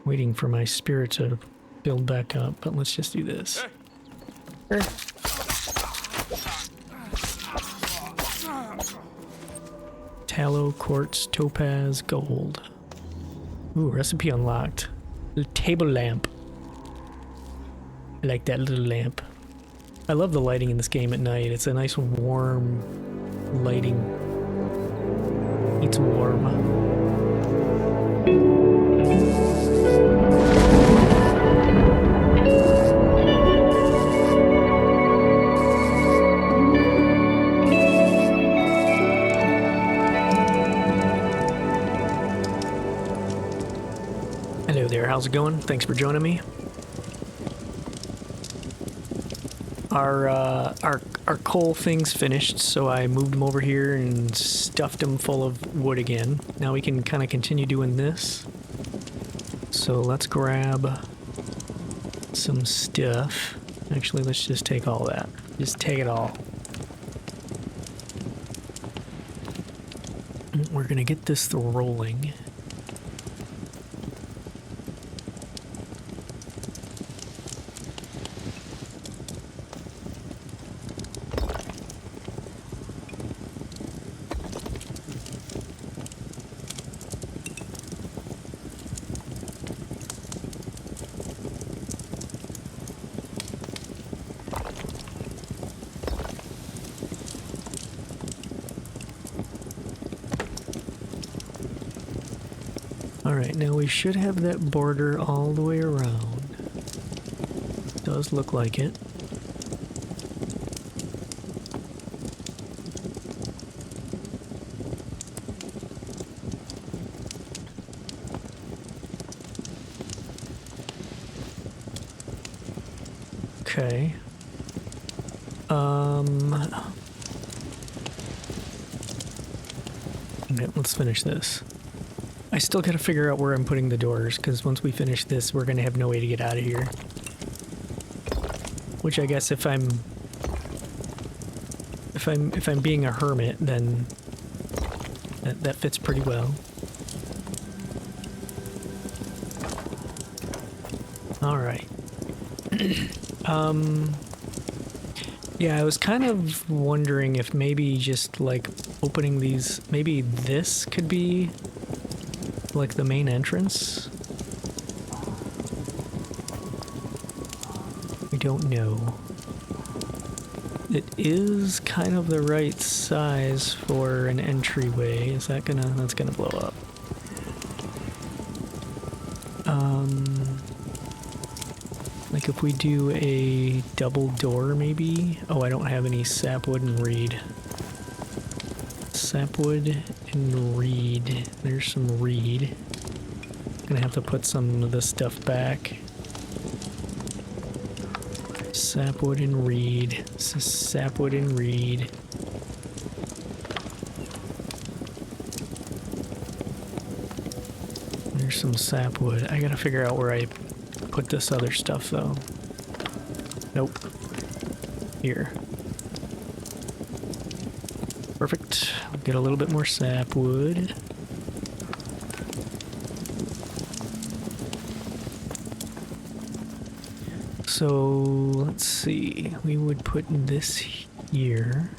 Waiting for my spirit to build back up, but let's just do this. Sure. Tallow, quartz, topaz, gold. Ooh, recipe unlocked. The table lamp. I like that little lamp. I love the lighting in this game at night. It's a nice warm lighting. It's warm. Hello there, how's it going? Thanks for joining me. Our coal thing's finished, so I moved them over here and stuffed them full of wood again. Now we can kind of continue doing this. So let's grab some stuff. Actually, let's just take all that. Just take it all. We're gonna get this rolling. Alright, now we should have that border all the way around. Does look like it. Okay. Okay, let's finish this. I still gotta figure out where I'm putting the doors, because once we finish this, we're gonna have no way to get out of here. Which I guess if I'm being a hermit, then that fits pretty well. All right. Yeah, I was kind of wondering if maybe just like opening these, maybe this could be like the main entrance. We don't know. It is kind of the right size for an entryway. Is that gonna, that's gonna blow up. Like if we do a double door maybe? Oh, I don't have any sapwood and reed. Sapwood and reed. There's some reed. Gonna have to put some of this stuff back. Sapwood and reed. Sapwood and reed. There's some sapwood. I gotta figure out where I put this other stuff though. Nope. Here. Perfect. Get a little bit more sapwood. So let's see. We would put this here.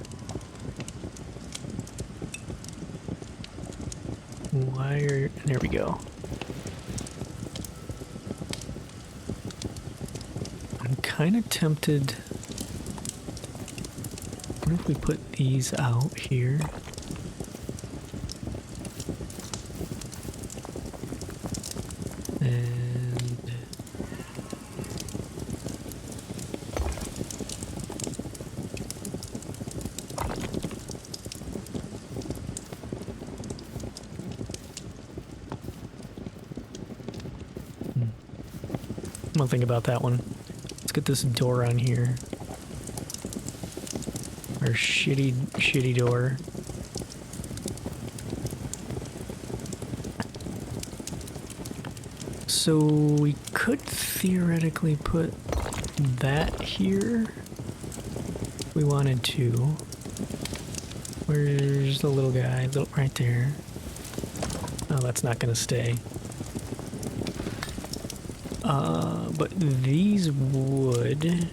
Wire. There we go. I'm kind of tempted. What if we put these out here? And one thing about that one. Let's get this door on here. Our shitty door. So we could theoretically put that here if we wanted to. Where's the little guy? Right there. Oh, that's not gonna stay. But these wood,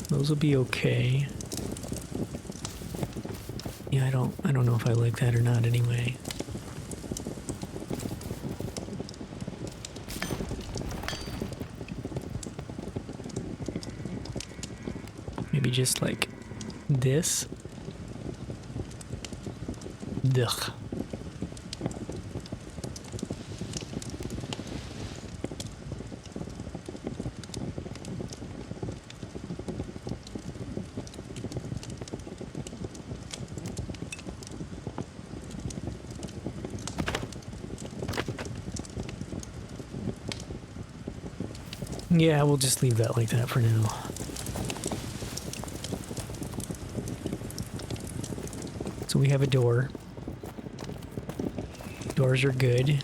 those will be okay. Yeah, I don't know if I like that or not anyway. Maybe just like this. Ugh. Yeah, we'll just leave that like that for now. So we have a door. Doors are good.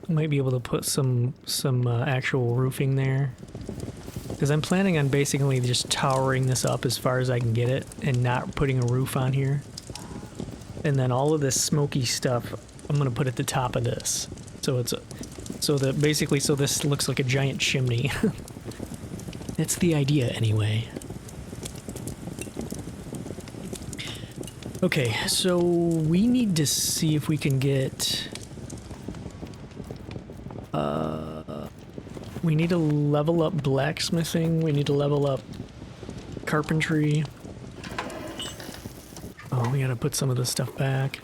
Might be able to put some actual roofing there. Because I'm planning on basically just towering this up as far as I can get it and not putting a roof on here. And then all of this smoky stuff I'm gonna put at the top of this. So it's so this looks like a giant chimney. That's the idea anyway. Okay, so we need to see if we can get we need to level up blacksmithing, we need to level up carpentry. Oh, we gotta put some of this stuff back.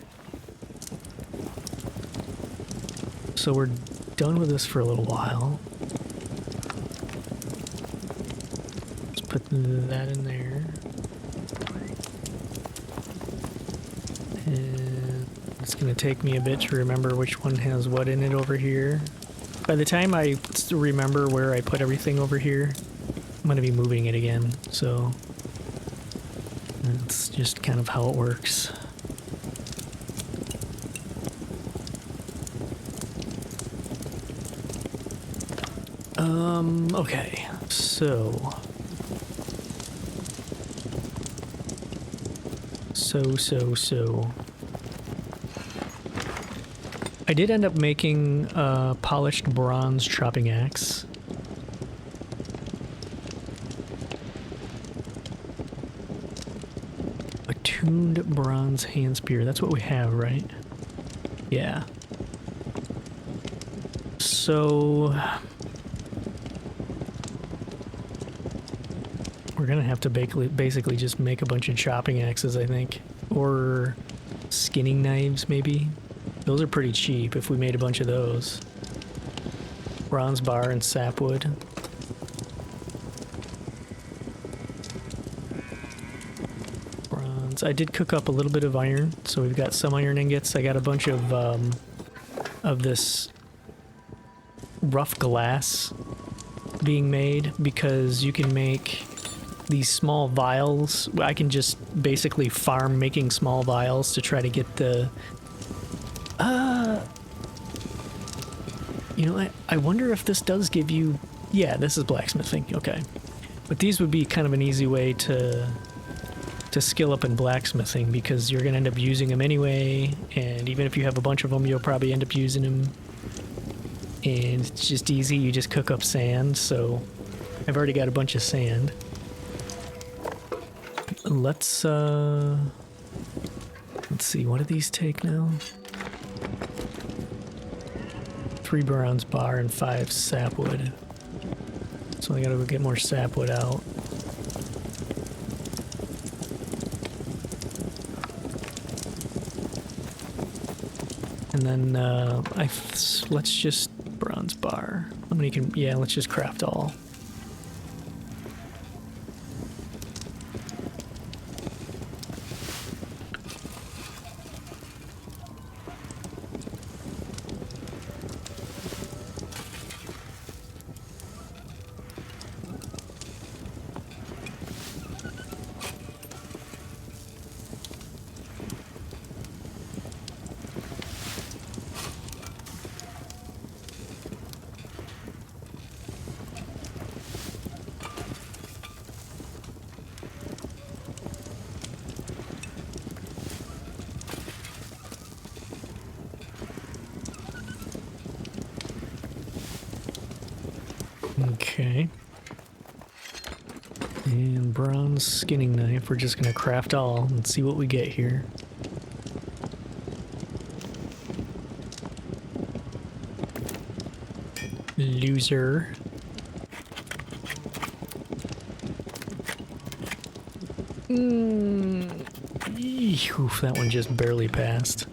So we're done with this for a little while. Let's put that in there. And it's gonna take me a bit to remember which one has what in it over here. By the time I remember where I put everything over here, I'm gonna be moving it again, so that's just kind of how it works. Okay, so I did end up making a polished bronze chopping axe. A tuned bronze hand spear. That's what we have, right? Yeah. So we're gonna have to basically just make a bunch of chopping axes, I think. Or skinning knives, maybe. Those are pretty cheap if we made a bunch of those. Bronze bar and sapwood. Bronze. I did cook up a little bit of iron, so we've got some iron ingots. I got a bunch of this rough glass being made because you can make these small vials. I can just basically farm making small vials to try to get the you know, I wonder if this does give you... Yeah, this is blacksmithing, okay. But these would be kind of an easy way to skill up in blacksmithing because you're going to end up using them anyway, and even if you have a bunch of them, you'll probably end up using them. And it's just easy, you just cook up sand, so I've already got a bunch of sand. Let's see, what do these take now? 3 bronze bar and 5 sapwood. So I gotta go get more sapwood out. And then let's just bronze bar. How many can? Yeah, let's just craft all. Okay. And bronze skinning knife. We're just gonna craft all and see what we get here. Loser. Oof, that one just barely passed.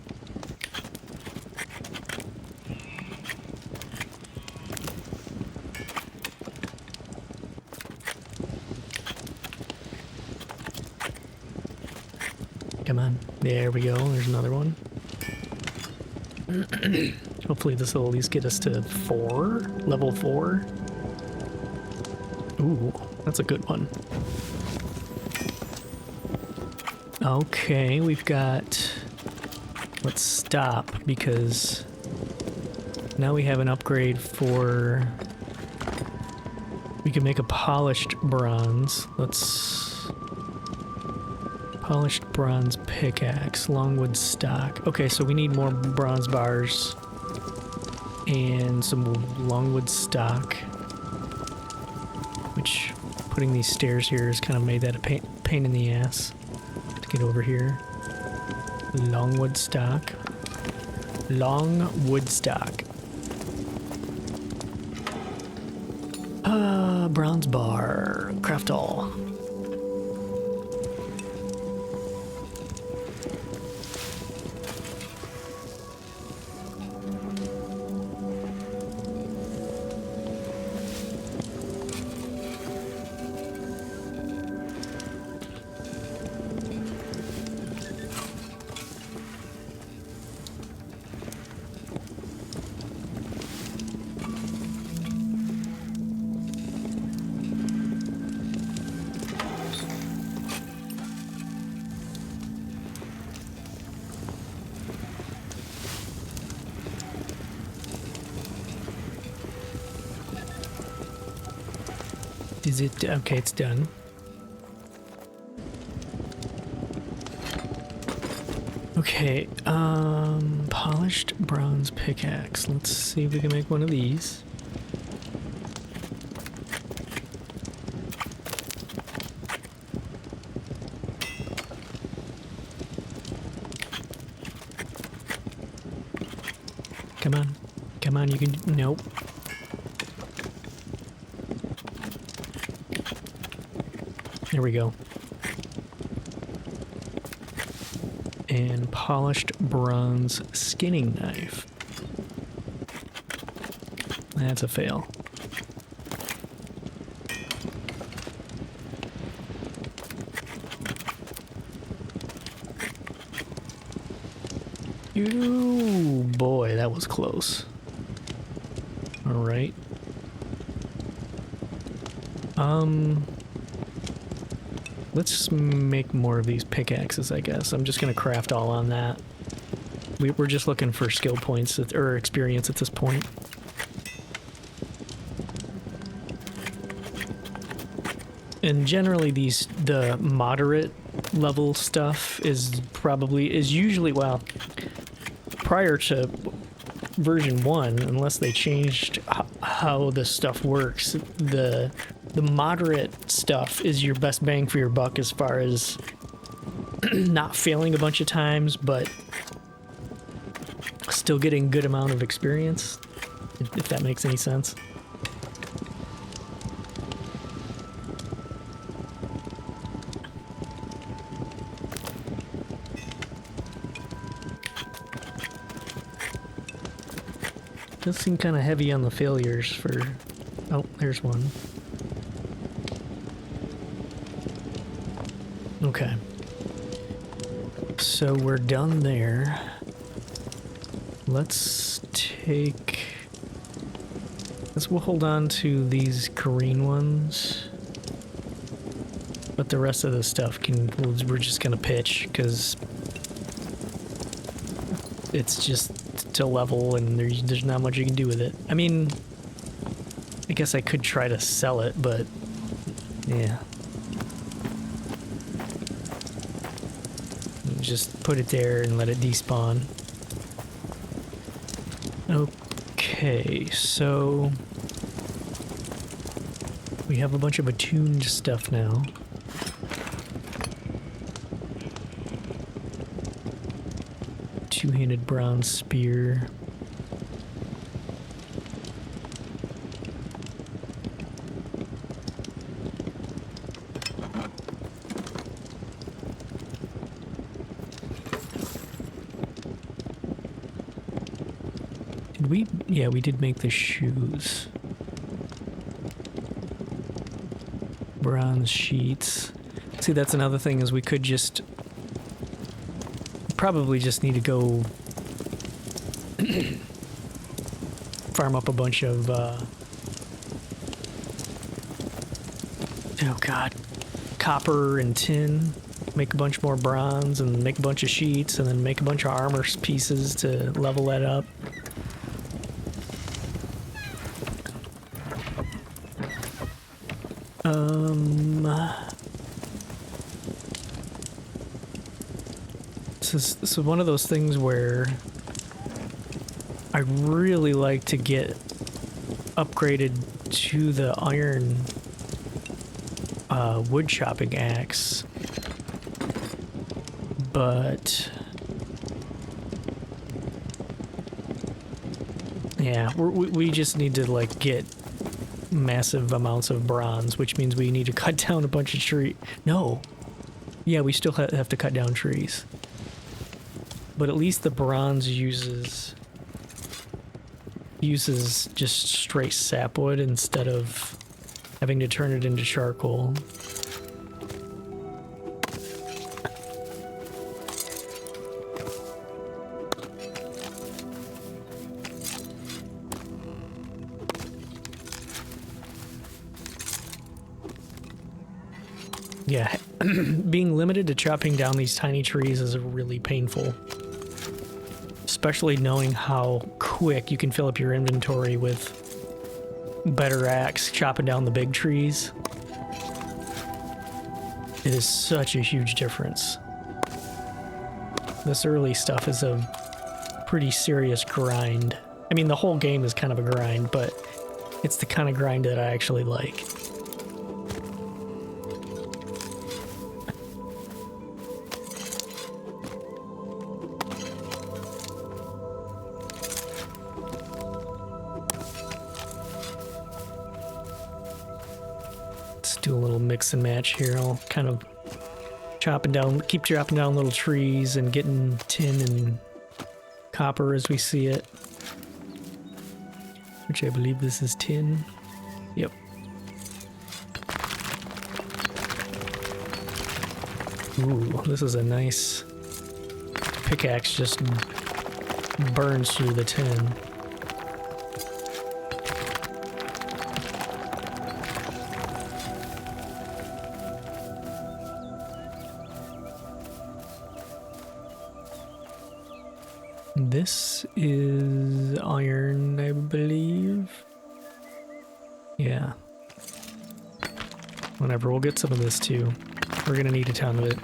Come on. There we go. There's another one. Hopefully this will at least get us to 4. Level 4. Ooh, that's a good one. Okay, we've got... Let's stop, because now we have an upgrade for... We can make a polished bronze. Let's... Polished bronze pickaxe, longwood stock. Okay, so we need more bronze bars and some longwood stock, which putting these stairs here has kind of made that a pain in the ass to get over here. Longwood stock. Longwood stock. Bronze bar. Craft all. Is it? Okay, it's done. Okay, polished bronze pickaxe. Let's see if we can make one of these. Come on. Come on, you can... Nope. There we go. And polished bronze skinning knife. That's a fail. Ooh, boy, that was close. All right. Let's make more of these pickaxes, I guess. I'm just gonna craft all on that. We're just looking for skill points or experience at this point. And generally the moderate level stuff is usually, well, prior to version 1, unless they changed how the stuff works, the moderate stuff is your best bang for your buck as far as not failing a bunch of times, but still getting good amount of experience, if that makes any sense. Does seem kind of heavy on the failures for... Oh, there's one. Okay. So we're done there. Let's we'll hold on to these green ones. But the rest of the stuff we're just gonna pitch, because it's just to level and there's not much you can do with it. I mean, I guess I could try to sell it, but yeah. Just put it there and let it despawn. Okay, so We have a bunch of attuned stuff now. Two-handed bronze spear. Did we? Yeah, we did make the shoes. Bronze sheets. See, that's another thing is we could just probably just need to go farm up a bunch of oh god, copper and tin, make a bunch more bronze and make a bunch of sheets and then make a bunch of armor pieces to level that up. This is one of those things where I really like to get upgraded to the iron wood chopping axe, but yeah, we just need to like get massive amounts of bronze, which means we need to cut down a bunch of tree. No, yeah, we still have to cut down trees. But at least the bronze uses just straight sapwood instead of having to turn it into charcoal. Yeah, being limited to chopping down these tiny trees is really painful. Especially knowing how quick you can fill up your inventory with better axe chopping down the big trees. It is such a huge difference. This early stuff is a pretty serious grind. I mean, the whole game is kind of a grind, but it's the kind of grind that I actually like. Do a little mix and match here. I'll kind of keep chopping down little trees and getting tin and copper as we see it. Which I believe this is tin. Yep. Ooh, this is a nice pickaxe, just burns through the tin. This is iron, I believe. Yeah. Whatever, we'll get some of this too. We're gonna need a ton of it.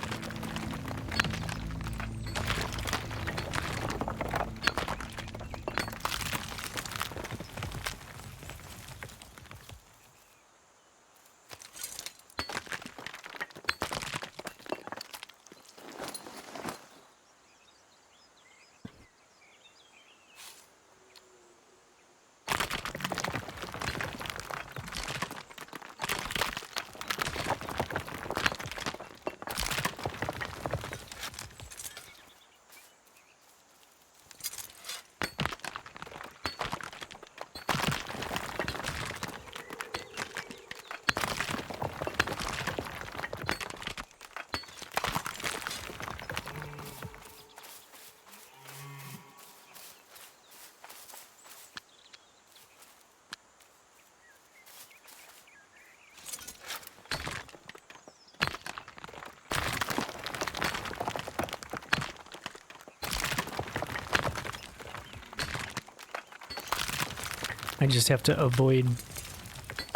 I just have to avoid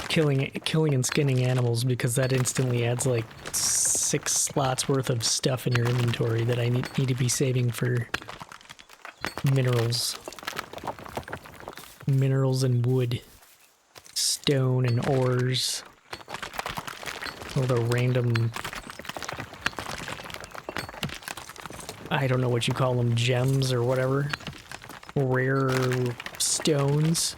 killing and skinning animals because that instantly adds like 6 slots worth of stuff in your inventory that I need to be saving for minerals. Minerals and wood. Stone and ores. all the random, I don't know what you call them, gems or whatever, rare stones.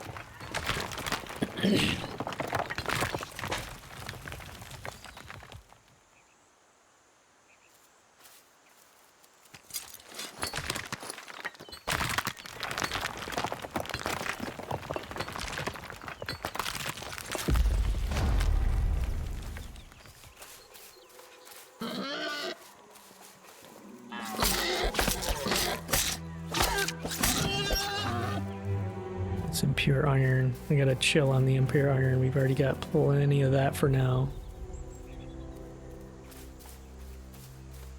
Some pure iron. I gotta chill on the impure iron. We've already got plenty of that for now.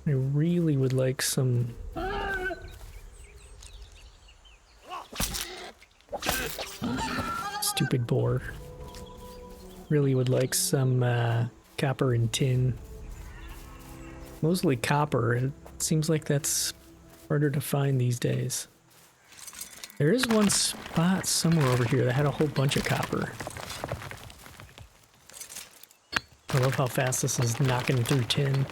I really would like some... Stupid boar. Really would like some copper and tin. Mostly copper. It seems like that's harder to find these days. There is one spot somewhere over here that had a whole bunch of copper. I love how fast this is knocking through tin.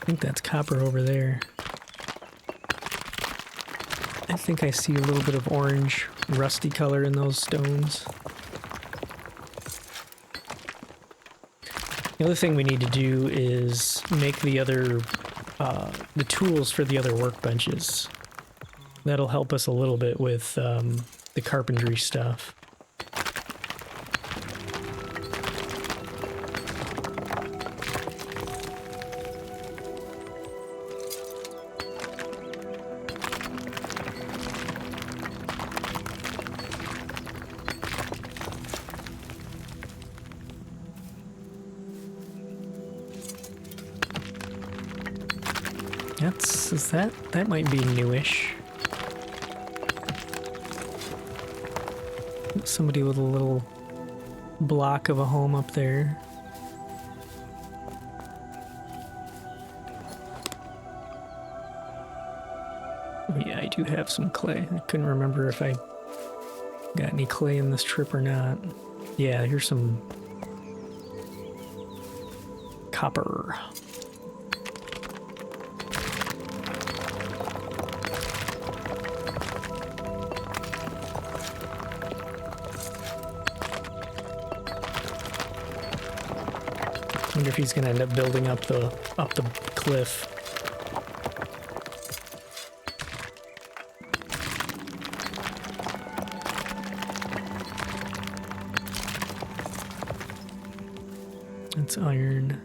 I think that's copper over there. I think I see a little bit of orange, rusty color in those stones. The other thing we need to do is make the other, the tools for the other workbenches. That'll help us a little bit with the carpentry stuff. That might be newish. Somebody with a little block of a home up there. Oh yeah, I do have some clay. I couldn't remember if I got any clay in this trip or not. Yeah, here's some copper. I wonder if he's gonna end up building up the cliff. It's iron.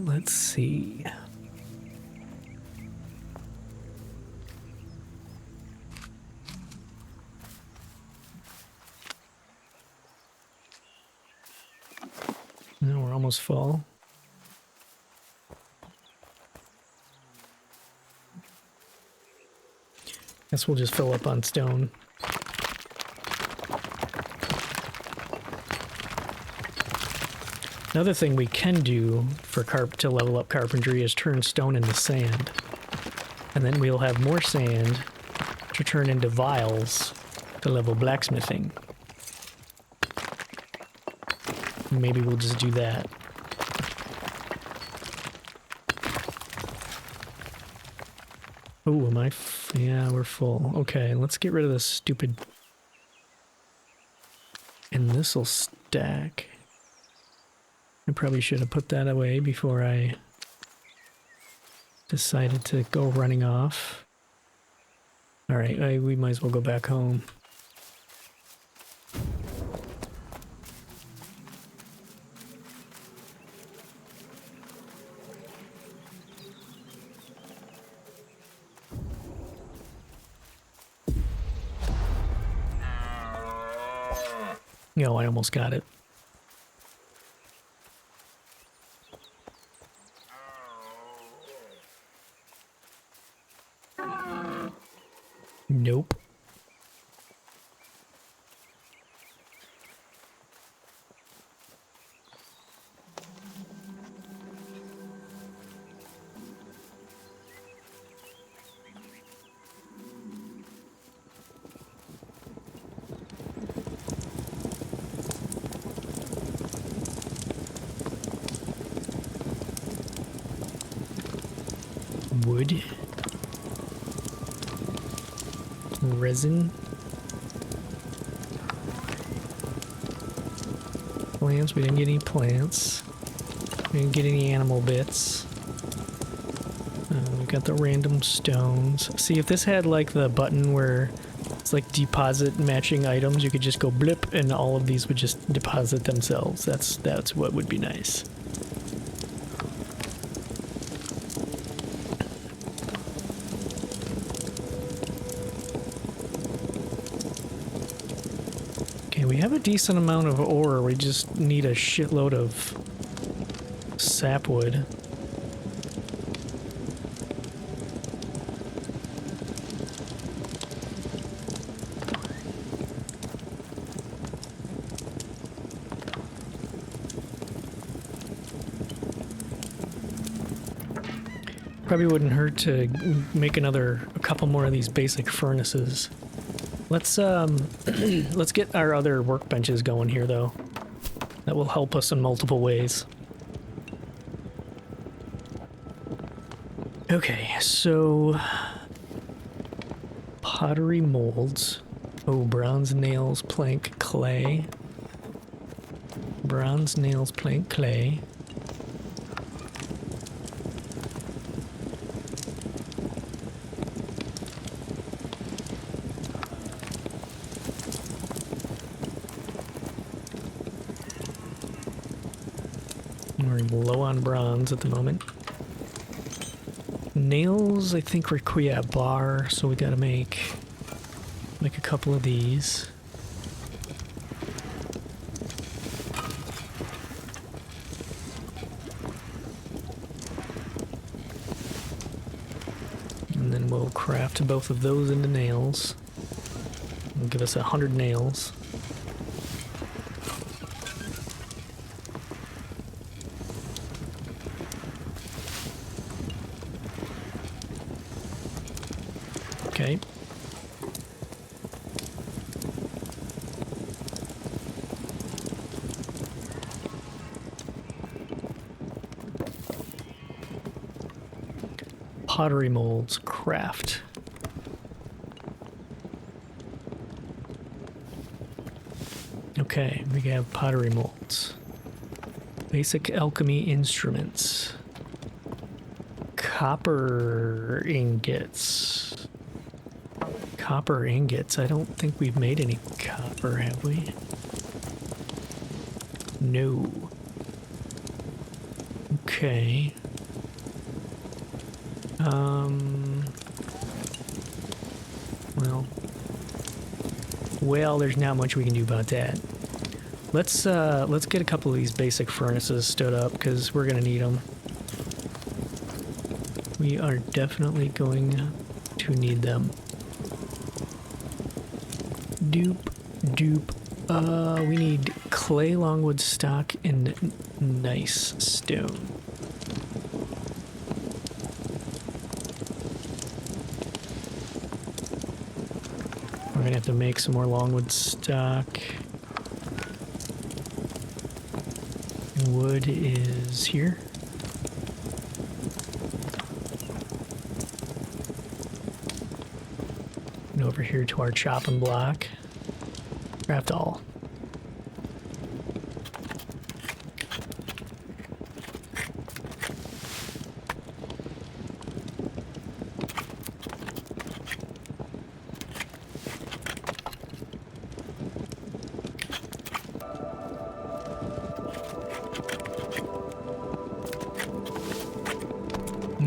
Let's see. No, we're almost full. Guess we'll just fill up on stone. Another thing we can do for to level up carpentry is turn stone into sand. And then we'll have more sand to turn into vials to level blacksmithing. Maybe we'll just do that. Oh, am I? Yeah, we're full. Okay, let's get rid of this stupid... And this'll stack. I probably should have put that away before I decided to go running off. Alright, we might as well go back home. No, I almost got it. Nope. Wood. Resin. Plants. We didn't get any plants. We didn't get any animal bits. We got the random stones. See, if this had like the button where it's like deposit matching items, you could just go blip and all of these would just deposit themselves. That's what would be nice. We have a decent amount of ore, we just need a shitload of sapwood. Probably wouldn't hurt to make a couple more of these basic furnaces. Let's let's get our other workbenches going here though. That will help us in multiple ways. Okay, so pottery molds. Oh, bronze nails, plank, clay. Bronze nails, plank, clay. We're low on bronze at the moment. Nails, I think require a bar, so we gotta make a couple of these. And then we'll craft both of those into nails. It'll give us 100 nails. Okay. Pottery molds, craft. Okay, we have pottery molds. Basic alchemy instruments. Copper ingots. Copper ingots. I don't think we've made any copper, have we? No. Okay. Well, there's not much we can do about that. Let's get a couple of these basic furnaces stood up because we're gonna need them. We are definitely going to need them. Doop. We need clay, longwood, stock, and nice stone. We're gonna have to make some more longwood stock. Wood is here. And over here to our chopping block. Craft all.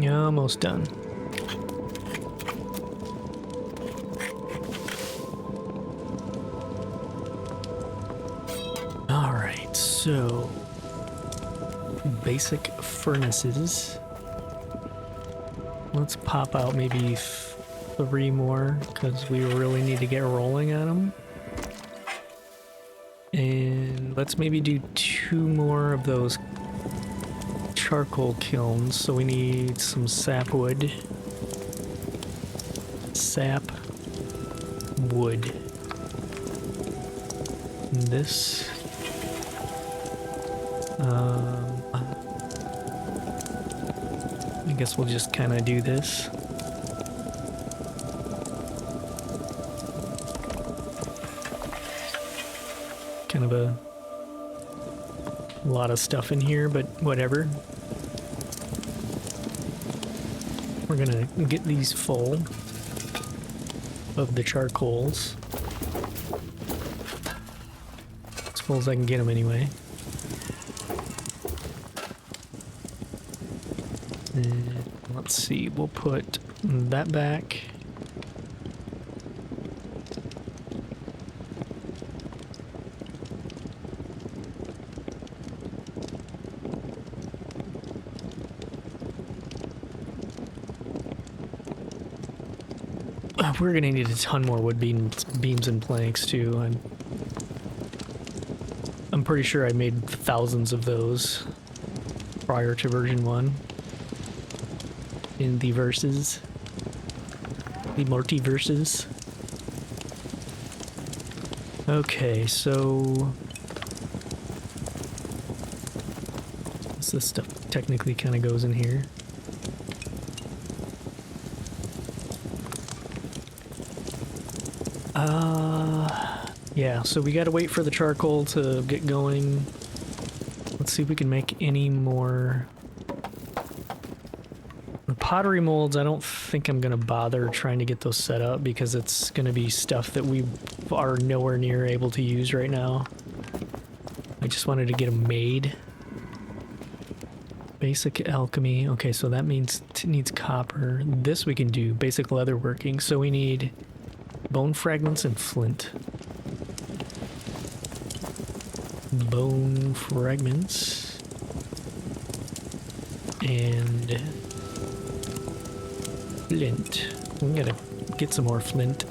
Yeah, almost done. So, basic furnaces. Let's pop out maybe 3 more because we really need to get rolling on them. And let's maybe do 2 more of those charcoal kilns. So we need some sapwood. Sap wood. And this. I guess we'll just kind of do this. Kind of a lot of stuff in here, but whatever. We're gonna get these full of the charcoals. As full as I can get them anyway. And let's see, we'll put that back. We're gonna need a ton more wood beams and planks too. I'm pretty sure I made thousands of those prior to version 1 in the verses, the multiverses. Okay, so this stuff technically kind of goes in here. Yeah, so we gotta wait for the charcoal to get going. Let's see if we can make any more. The pottery molds, I don't think I'm gonna bother trying to get those set up because it's gonna be stuff that we are nowhere near able to use right now. I just wanted to get them made. Basic alchemy. Okay, so that means it needs copper. This we can do. Basic leatherworking. So we need bone fragments and flint. Bone fragments and flint. We gotta get some more flint.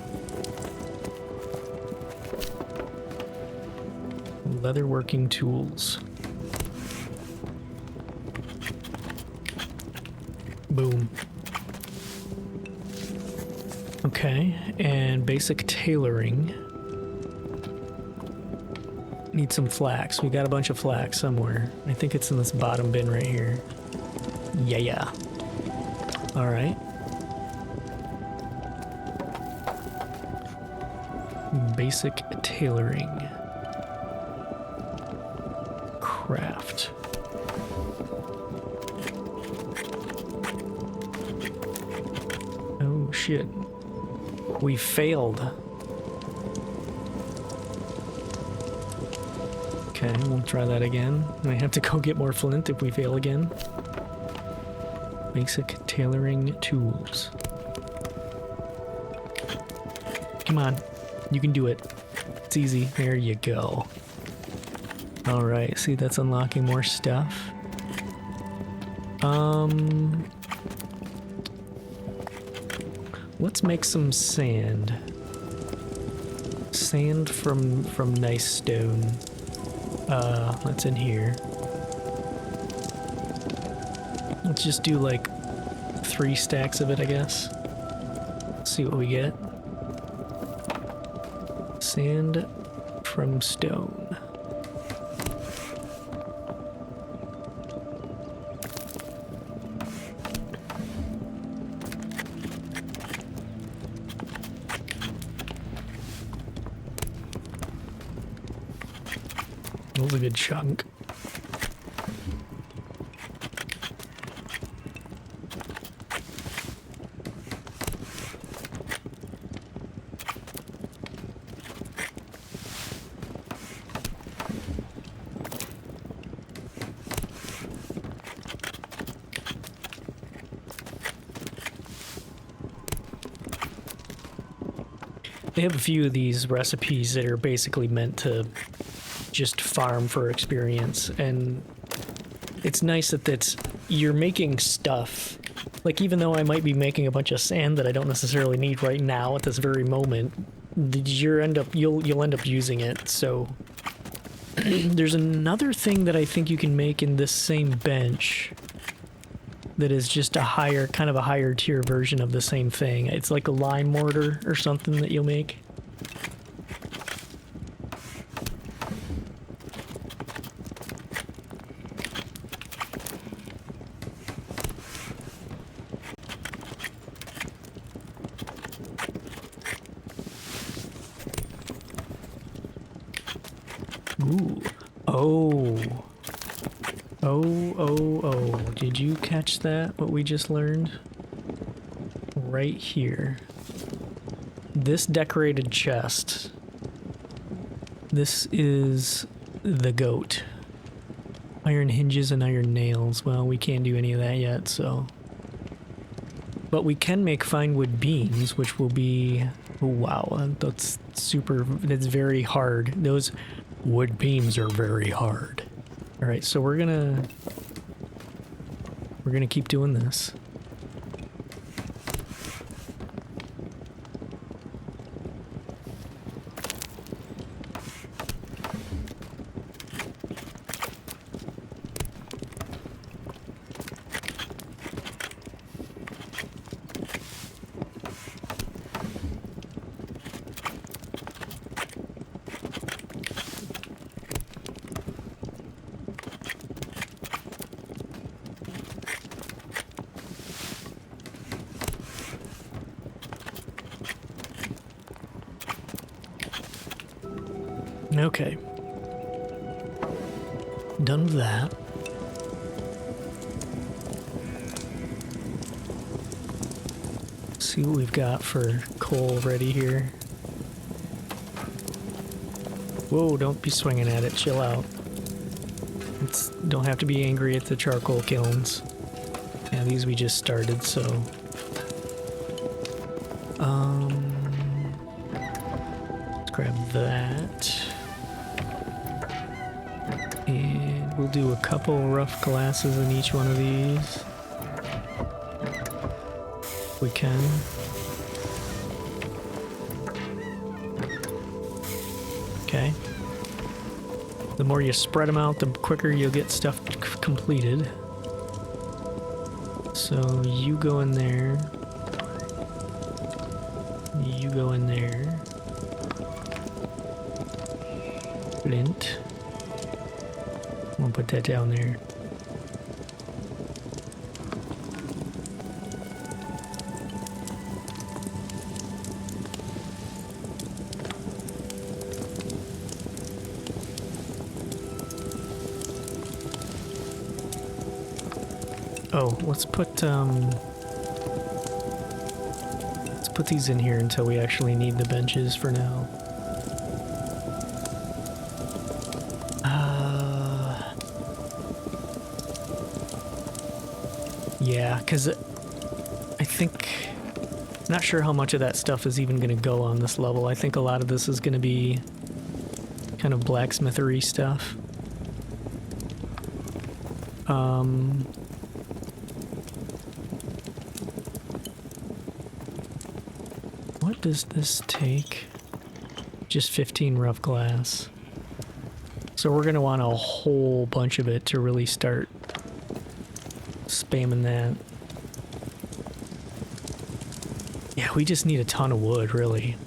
Leatherworking tools. Boom. Okay, and basic tailoring. Need some flax. We got a bunch of flax somewhere. I think it's in this bottom bin right here. Yeah. All right. Basic tailoring. Craft. Oh shit. We failed. Okay, we'll try that again. I have to go get more flint if we fail again. Basic tailoring tools. Come on, you can do it. It's easy. There you go. Alright, see, that's unlocking more stuff. Let's make some sand. Sand from nice stone. That's in here. Let's just do like 3 stacks of it, I guess. See what we get. Sand from stone. That was a good chunk. They have a few of these recipes that are basically meant to just farm for experience. And it's nice that you're making stuff. Like, even though I might be making a bunch of sand that I don't necessarily need right now at this very moment, you'll end up using it. So there's another thing that I think you can make in this same bench that is just a higher, kind of a higher tier version of the same thing. It's like a lime mortar or something that you'll make. Ooh. Oh. Oh. Did you catch that? What we just learned? Right here. This decorated chest. This is the goat. Iron hinges and iron nails. Well, we can't do any of that yet, so. But we can make fine wood beams, which will be... Oh, wow, that's super... That's very hard. Those wood beams are very hard. Alright, so we're gonna keep doing this. Okay. Done with that. See what we've got for coal ready here. Whoa, don't be swinging at it. Chill out. Don't have to be angry at the charcoal kilns. Yeah, these we just started, so... Let's grab that. And we'll do a couple rough glasses in each one of these. If we can. Okay. The more you spread them out, the quicker you'll get stuff completed. So you go in there. You go in there. Flint. We'll put that down there. Oh, let's put these in here until we actually need the benches for now. Yeah, because I think... Not sure how much of that stuff is even going to go on this level. I think a lot of this is going to be kind of blacksmithery stuff. What does this take? Just 15 rough glass. So we're going to want a whole bunch of it to really start spamming that. Yeah, we just need a ton of wood, really.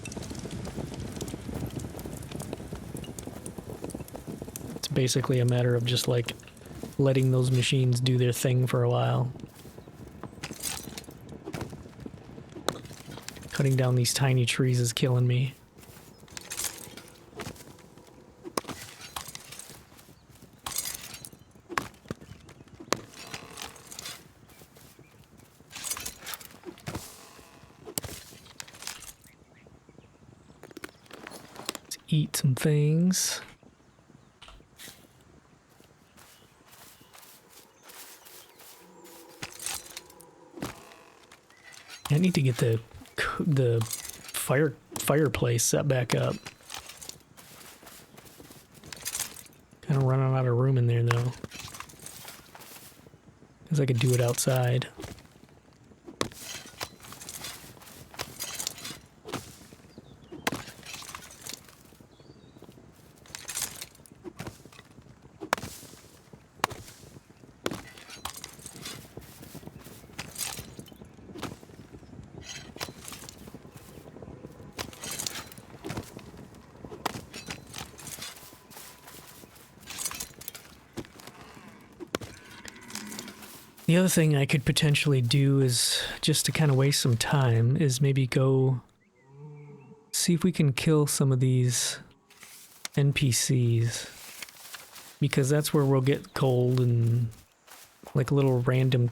It's basically a matter of just like letting those machines do their thing for a while. Cutting down these tiny trees is killing me. Let's eat some things. I need to get the fireplace set back up. I could do it outside. The other thing I could potentially do is, just to kind of waste some time, is maybe go see if we can kill some of these NPCs. Because that's where we'll get gold and like little random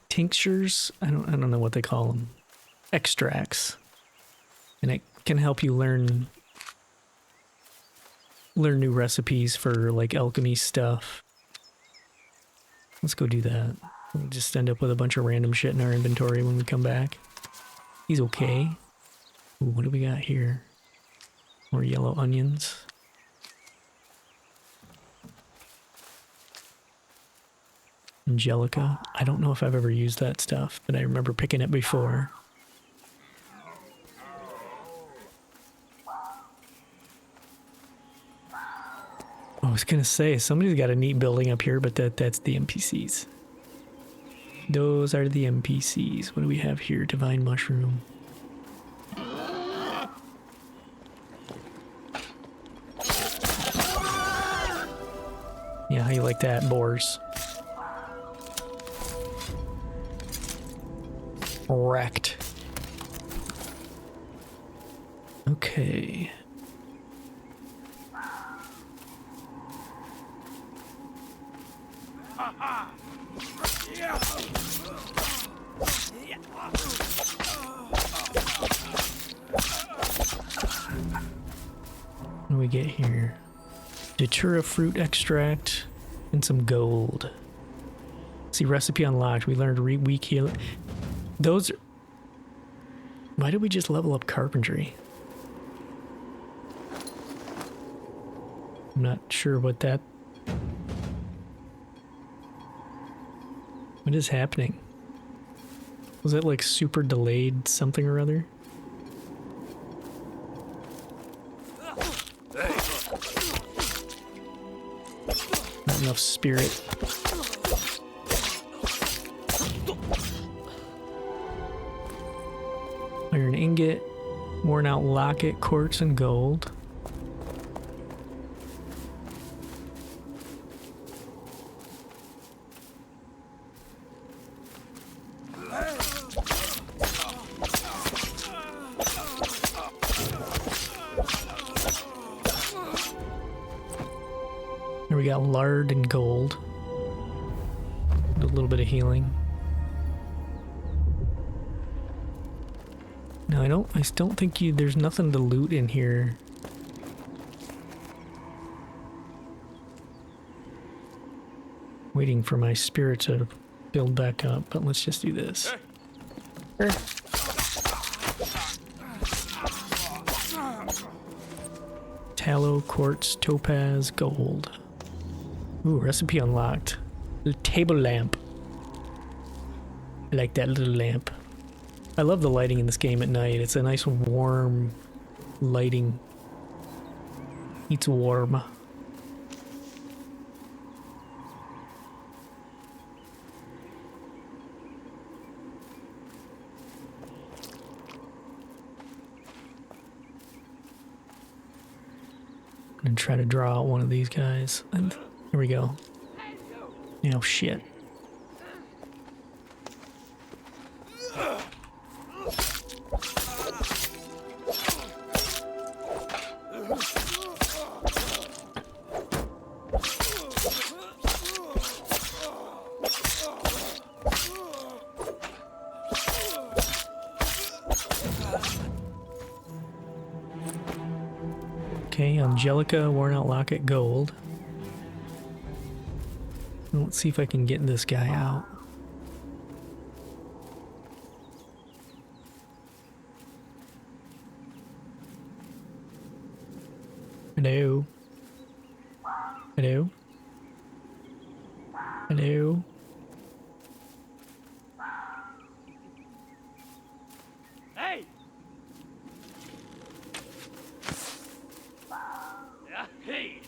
tinctures. I don't know what they call them. Extracts. And it can help you learn new recipes for like alchemy stuff. Let's go do that. We'll just end up with a bunch of random shit in our inventory when we come back. He's okay. Ooh, what do we got here? More yellow onions. Angelica. I don't know if I've ever used that stuff, but I remember picking it before. I was gonna say, somebody's got a neat building up here, but that's the NPCs. Those are the NPCs. What do we have here? Divine Mushroom. Yeah, how you like that, boars? Wrecked. Okay. What do we get here? Datura fruit extract and some gold. See, recipe unlocked. We learned weak healing. Those are... Why did we just level up carpentry? I'm not sure what that... What is happening? Was it like super delayed something or other? Not enough spirit. Iron ingot, worn out locket, quartz, and gold. Here we got lard and gold. A little bit of healing. No, I don't think there's nothing to loot in here. Waiting for my spirit to build back up, but let's just do this. Tallow, quartz, topaz, gold. Ooh, recipe unlocked. The table lamp. I like that little lamp. I love the lighting in this game at night. It's a nice warm lighting. It's warm. I'm gonna try to draw out one of these guys. And here we go. Oh shit. Okay, Angelica, worn out locket, gold. Let's see if I can get this guy out. Hello. Hello. Hello? Hey! Yeah, hey!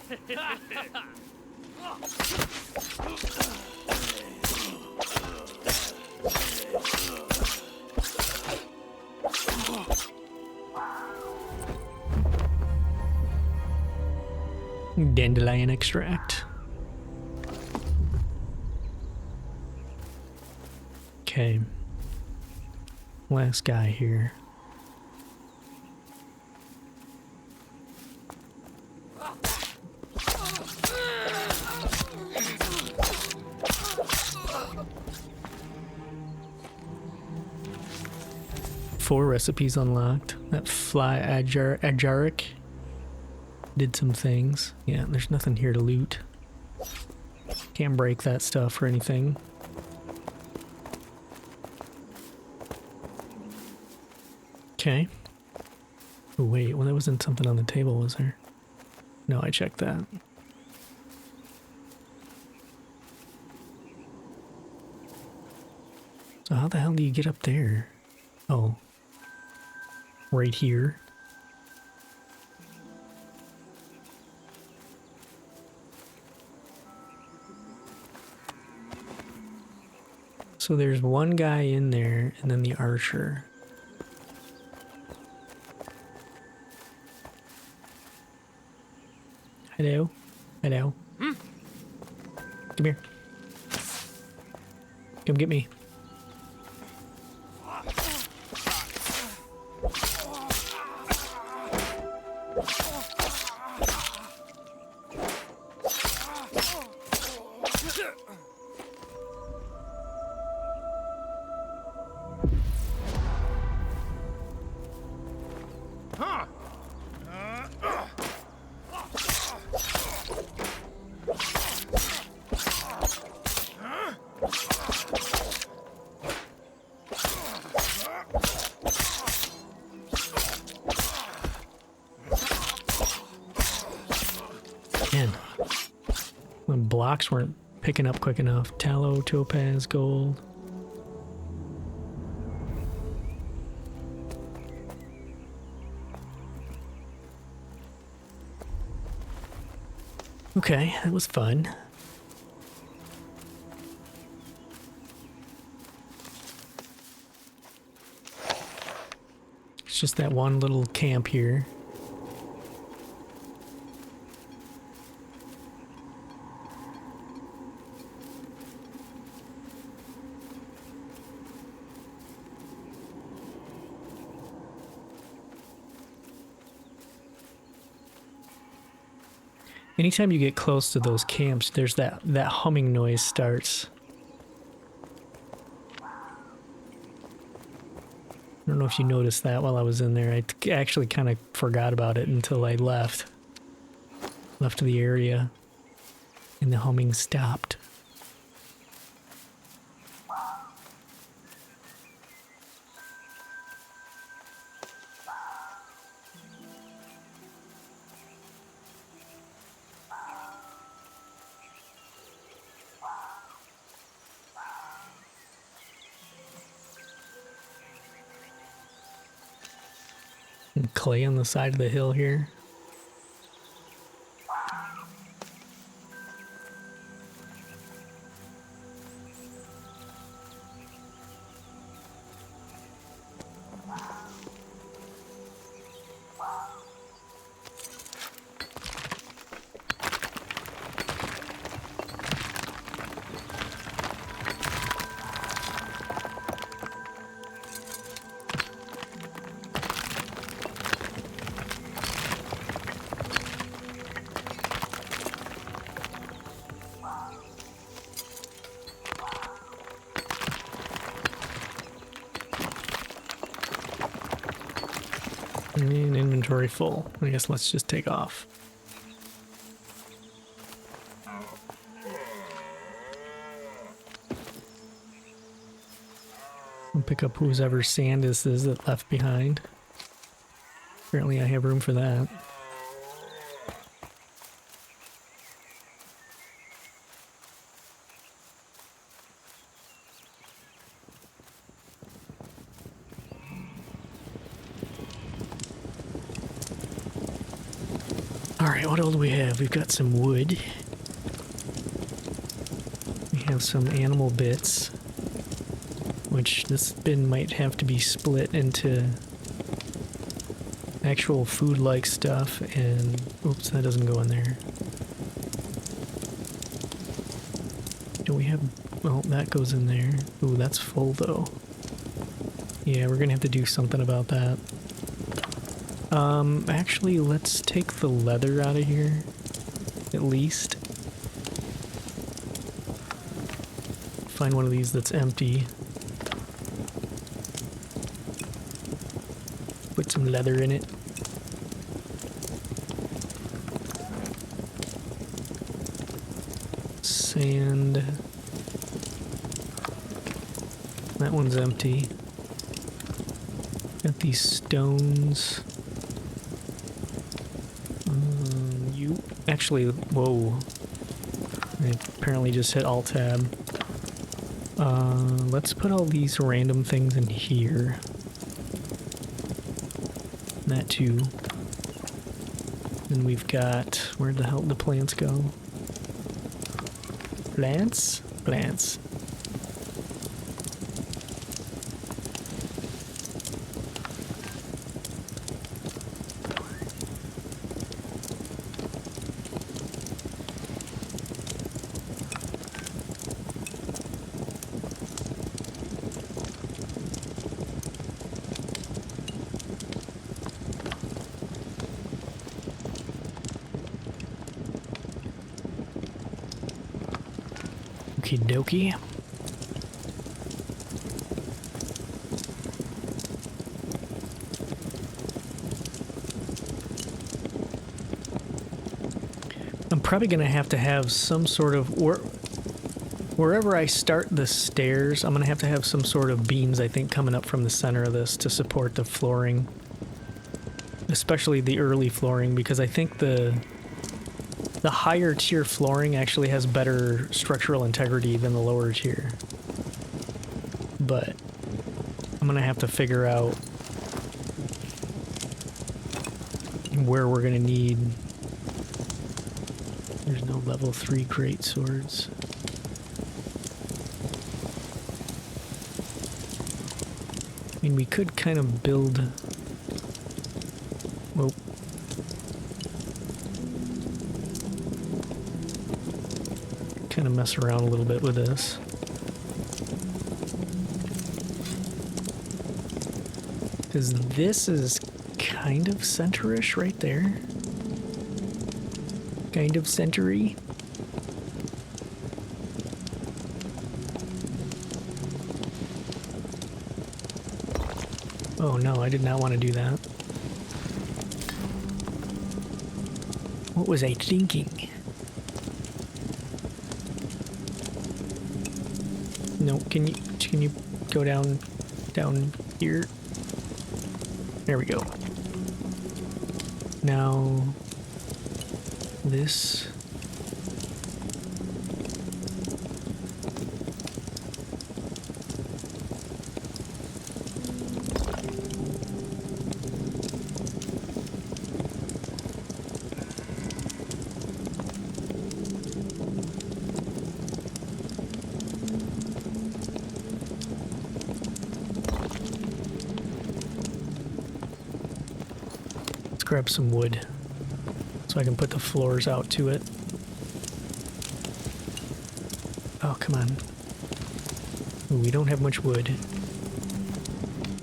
Dandelion extract. Okay. Last guy here. Four recipes unlocked. That fly agaric did some things. Yeah, there's nothing here to loot. Can't break that stuff or anything. Okay. Oh wait, well there wasn't something on the table, was there? No, I checked that. So how the hell do you get up there? Oh. Right here. So there's one guy in there, and then the archer. Hello? Hello? Come here. Come get me. Man, when blocks weren't picking up quick enough. Tallow, topaz, gold. Okay, that was fun. It's just that one little camp here. Anytime you get close to those camps, there's that humming noise starts. I don't know if you noticed that while I was in there. I actually kind of forgot about it until I left the area, and the humming stopped. And clay on the side of the hill here. And inventory full. I guess let's just take off. I'll pick up whoever sand is that left behind. Apparently I have room for that. Alright, what else do we have? We've got some wood. We have some animal bits, which this bin might have to be split into actual food-like stuff, and oops, that doesn't go in there. Do we have, well, that goes in there. Ooh, that's full though. Yeah, we're gonna have to do something about that. Actually, let's take the leather out of here, at least. Find one of these that's empty. Put some leather in it. Sand. That one's empty. Got these stones. You actually, whoa. I apparently just hit Alt-Tab. Let's put all these random things in here. That too. Then we've got, where the hell did the plants go? Plants? Plants. Okie dokie. I'm probably gonna have to have some sort of, wherever I start the stairs, I'm gonna have to have some sort of beams, I think, coming up from the center of this to support the flooring. Especially the early flooring, because I think the higher tier flooring actually has better structural integrity than the lower tier. But I'm gonna have to figure out where we're gonna need. There's no level 3 great swords. I mean, we could kind of build. Whoa. Kind of mess around a little bit with this. Because this is kind of center-ish right there. Kind of center-y. Oh no, I did not want to do that. What was I thinking? No, can you go down here? There we go. Now this. Grab some wood so I can put the floors out to it. Oh, come on. Ooh, we don't have much wood.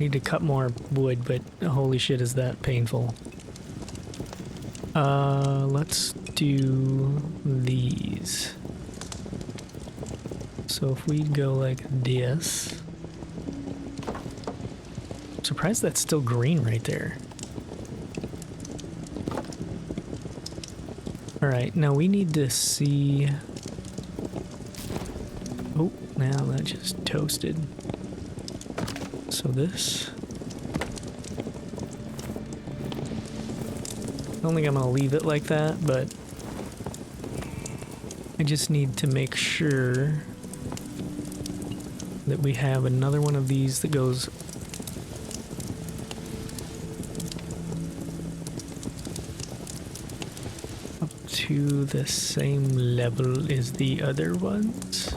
Need to cut more wood, but holy shit is that painful. Let's do these. So if we go like this. I'm surprised that's still green right there. Alright, now we need to see... Oh, now that just toasted. So this... I don't think I'm gonna leave it like that, but... I just need to make sure that we have another one of these that goes... to the same level as the other ones.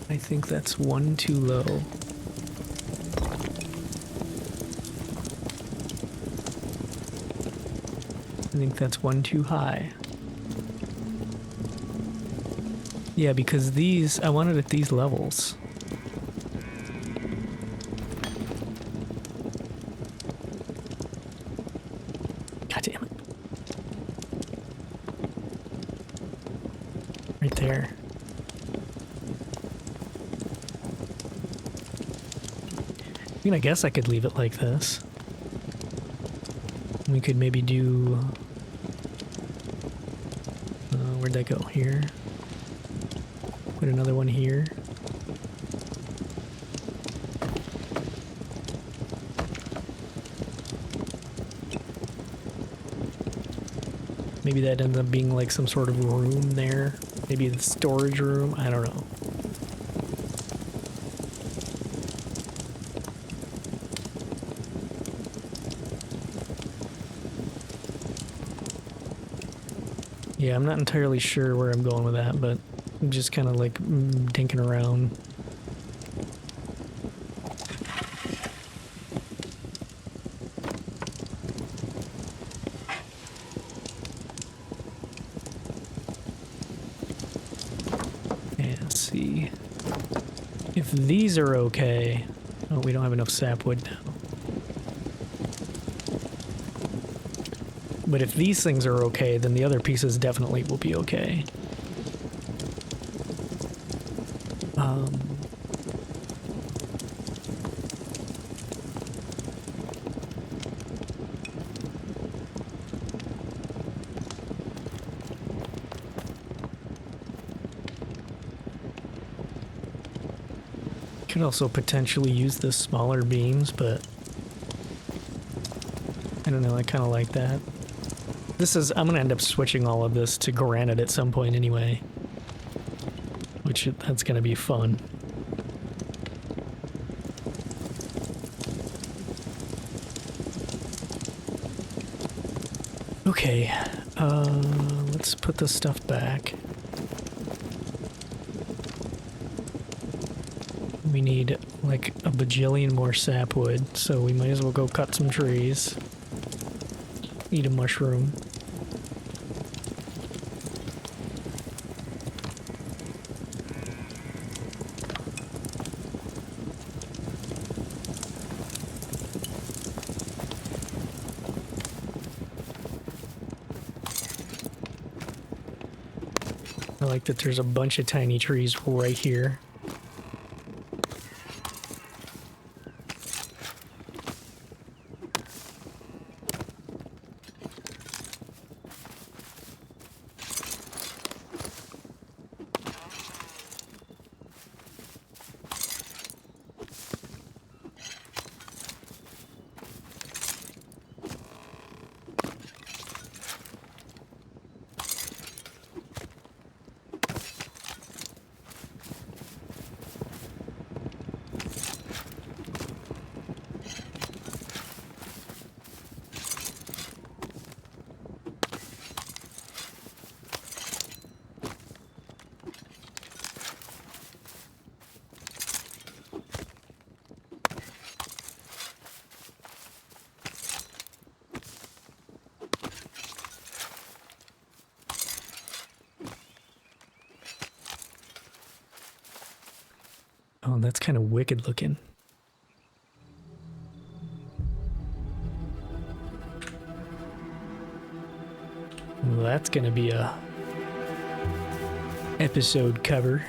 I think that's one too low. I think that's one too high. Yeah, because these, I want it at these levels. God damn it. Right there. I mean, I guess I could leave it like this. We could maybe do... where'd that go? Here. Put another one here. Maybe that ends up being like some sort of room there. Maybe the storage room. I don't know. Yeah, I'm not entirely sure where I'm going with that, but I'm just kind of like dinking around. Yeah, let's see. If these are okay... Oh, we don't have enough sapwood now. But if these things are okay, then the other pieces definitely will be okay. Could also potentially use the smaller beams, but I don't know, I kind of like that. I'm gonna end up switching all of this to granite at some point anyway. That's gonna be fun. Okay, let's put this stuff back. We need like a bajillion more sapwood, so we might as well go cut some trees. Eat a mushroom. I like that there's a bunch of tiny trees right here. Oh, that's kind of wicked looking. Well, that's gonna be a episode cover.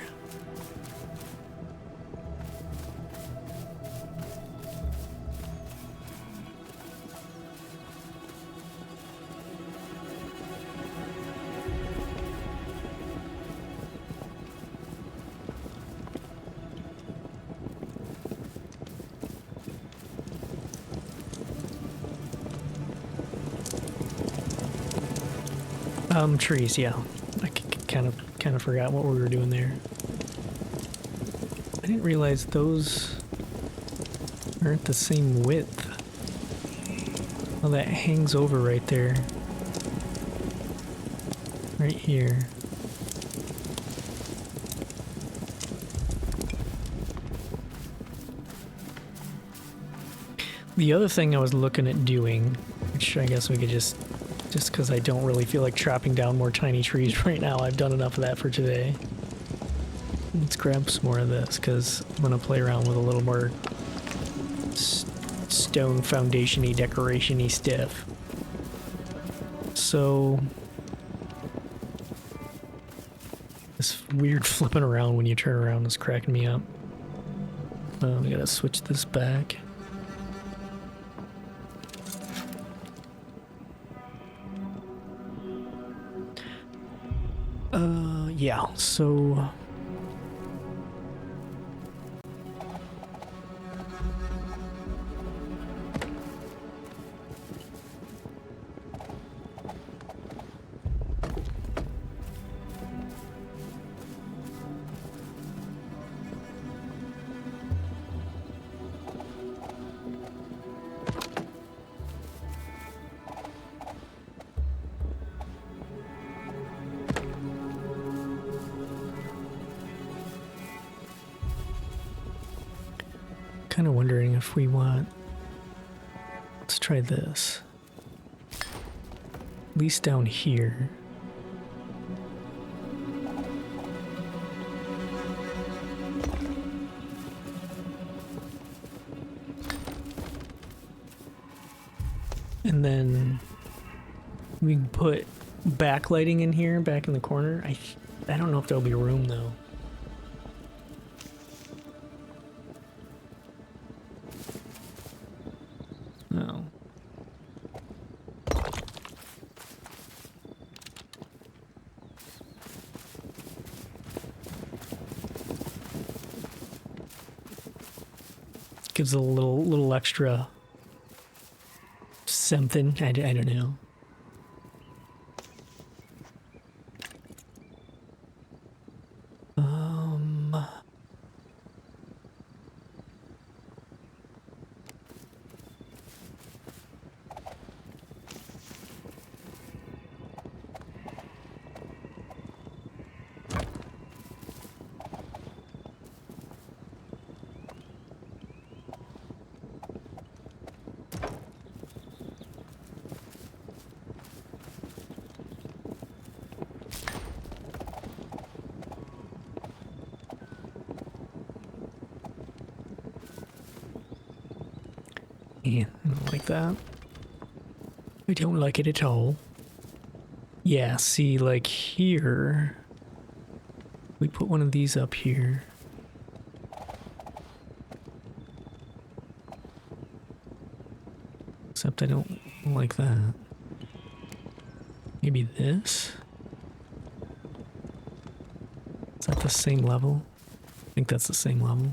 Trees, yeah. I kind of forgot what we were doing there. I didn't realize those aren't the same width. Oh, that hangs over right there. right here. The other thing I was looking at doing, which I guess we could just because I don't really feel like chopping down more tiny trees right now. I've done enough of that for today. Let's grab some more of this because I'm going to play around with a little more stone foundation-y, decoration-y stuff. So this weird flipping around when you turn around is cracking me up. We gotta switch this back. Yeah, so kind of wondering if we want, let's try this, at least down here. And then we can put backlighting in here, back in the corner. I don't know if there'll be room though. No. Gives a little extra something. I don't know. Yeah, I don't like that. I don't like it at all. Yeah, see, like here, we put one of these up here. Except I don't like that. Maybe this? Is that the same level? I think that's the same level.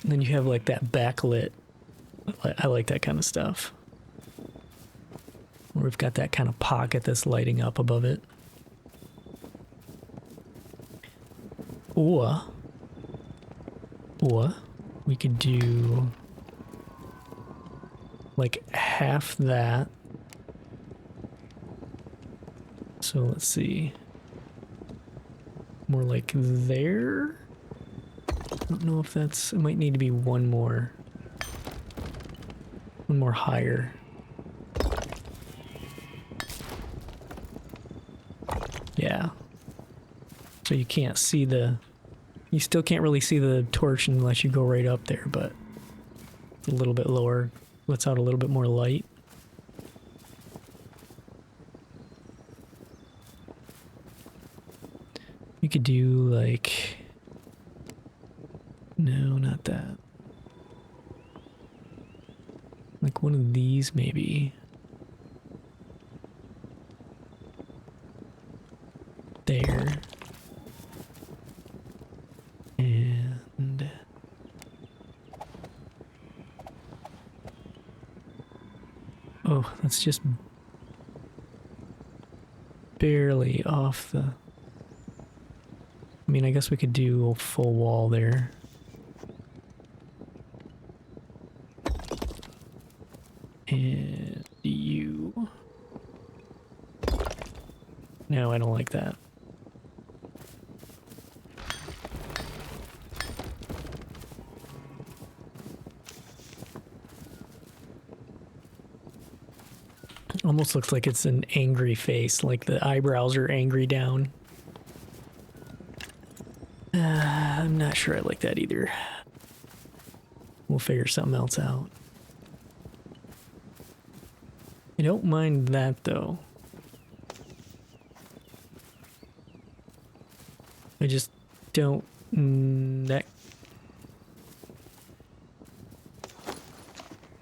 And then you have like that backlit. I like that kind of stuff. Where we've got that kind of pocket that's lighting up above it. Or we could do like half that. So let's see. More like there. I don't know if that's, it might need to be one more higher. Yeah. So you can't see you still can't really see the torch unless you go right up there, but a little bit lower, lets out a little bit more light. You could do like, no, not that. Like one of these maybe. There. And oh, that's just barely off the, I mean, I guess we could do a full wall there. And no, I don't like that. Almost looks like it's an angry face, like the eyebrows are angry down. I'm not sure I like that either. We'll figure something else out. I don't mind that though. I just don't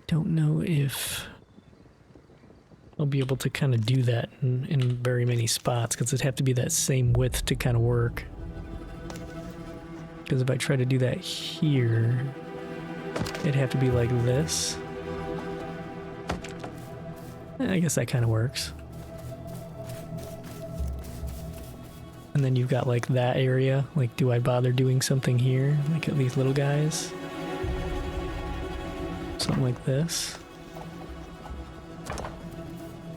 don't know if I'll be able to kind of do that in very many spots, because it'd have to be that same width to kind of work. Because if I try to do that here, it'd have to be like this. I guess that kind of works. And then you've got like that area. Like, do I bother doing something here? Like at these little guys? Something like this.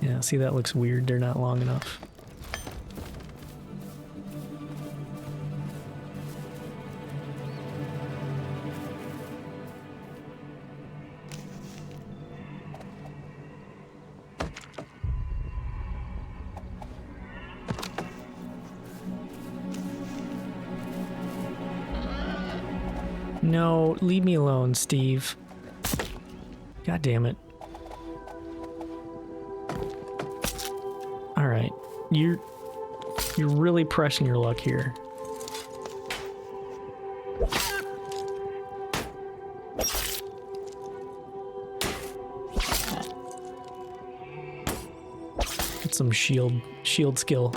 Yeah, see, that looks weird. They're not long enough. No, leave me alone, Steve. God damn it. Alright, you're really pressing your luck here. Get some shield skill.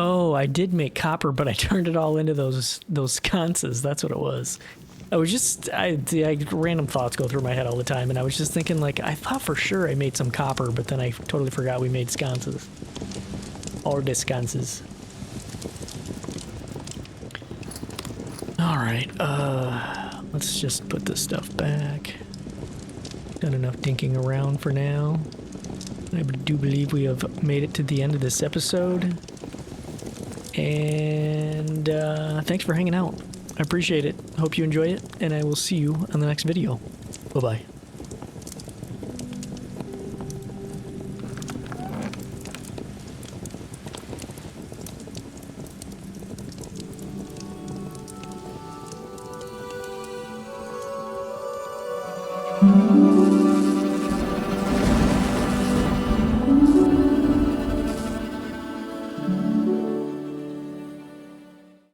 Oh, I did make copper, but I turned it all into those sconces. That's what it was. I was just, I random thoughts go through my head all the time, and I was just thinking, like, I thought for sure I made some copper, but then I totally forgot we made sconces. Or the sconces. Alright, let's just put this stuff back. Done enough dinking around for now. I do believe we have made it to the end of this episode. And thanks for hanging out. I appreciate it. Hope you enjoy it, and I will see you on the next video. Bye-bye. Mm-hmm.